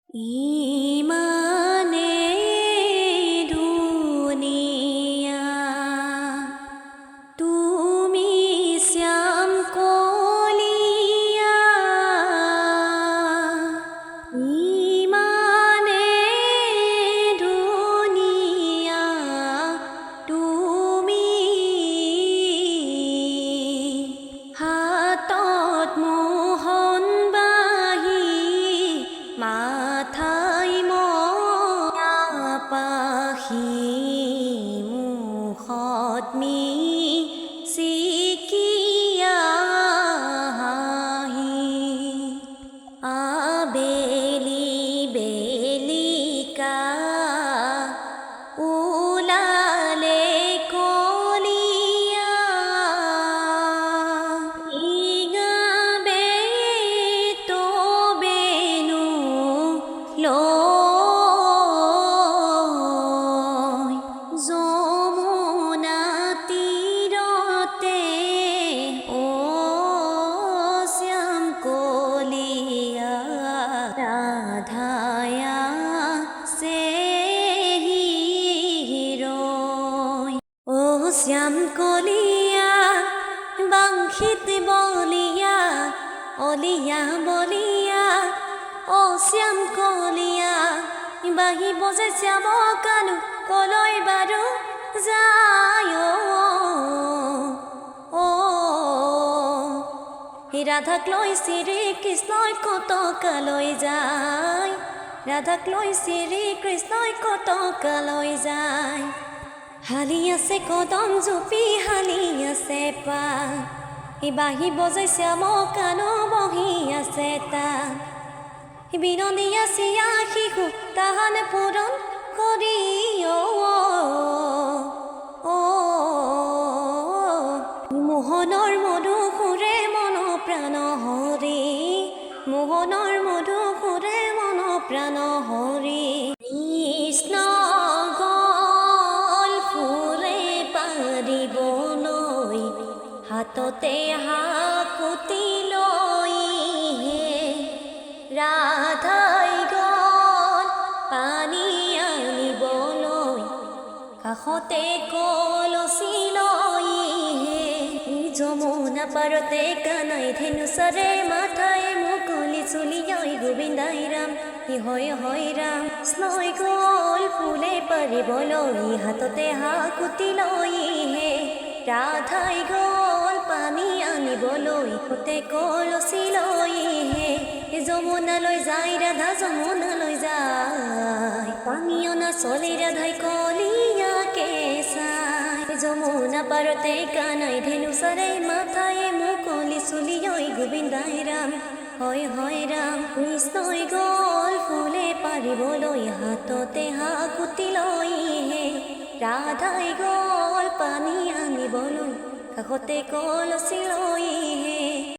ইমানে দুনিয়া তুমি শ্যাম কলিয়া ইমানে দুনিয়া তুমি হাতত মোহন বাহি মাথাই ময়া পাখি মুখত মিচিকিয়া হাঁহি আবেলি বেলিকা ওলালে কলিয়া ইগাবে তবেনো লয় যমুনা তীৰতে ও শ্যাম কলিয়া রাধায়া সেহিরয় ও শ্যাম কলিয়া বাংশিত বলিয়া অলিয়া বলিয়া ও শ্যাম কলিয়া বাহি বজাই শ্যাম কানু কলৈ বাৰু যায় ও ৰাধাক লৈ শ্ৰীকৃষ্ণই কতকালৈ যায় ৰাধাক লৈ শ্ৰীকৃষ্ণই কতকালৈ যায় হালি আছে কদম জুপি হালি আছে পা বাহি বজাই শ্যাম কানু বহি আছে তা বিনন্দীয়া চিয়া শিশু তাহান পূৰণ কৰি মোহনৰ মধু সুৰে মন প্ৰাণ হৰি মোহনৰ মধু সুৰে মন প্ৰাণ হৰি কৃষ্ণ গল ফুৰে পাৰিবলৈ হাততে হাকুতি লৈ ৰাধাই গল পানী আনিবলৈ কাষতে কলচি লৈ যমুনা পাৰতে কানাই ধেনুচাৰে মাথাই মুকলি চুলিয়াই গোবিন্দাই ৰাম হয় ৰাম স্নৈ গল ফুলে পাৰিবলৈ হাততে হাকুতি লৈ ৰাধাই গল পানী আনিবলৈ কাষতে কলচি লৈ যমুনালৈ যায় ৰাধা যমুনালৈ যায় পানী অনা চলে ৰাধাই কলিয়াকে চাই যমুনা পাৰতে কানাই ধেনুচাৰে মাথায়ে মুকলি চুলিয়াই গোবিন্দাই ৰাম হয় ৰাম কৃষ্ণই গল ফুলে পাৰিবলৈ হাততে হাকুতি লৈ ৰাধাই গল পানী আনিবলৈ কাষতে কলচি লৈ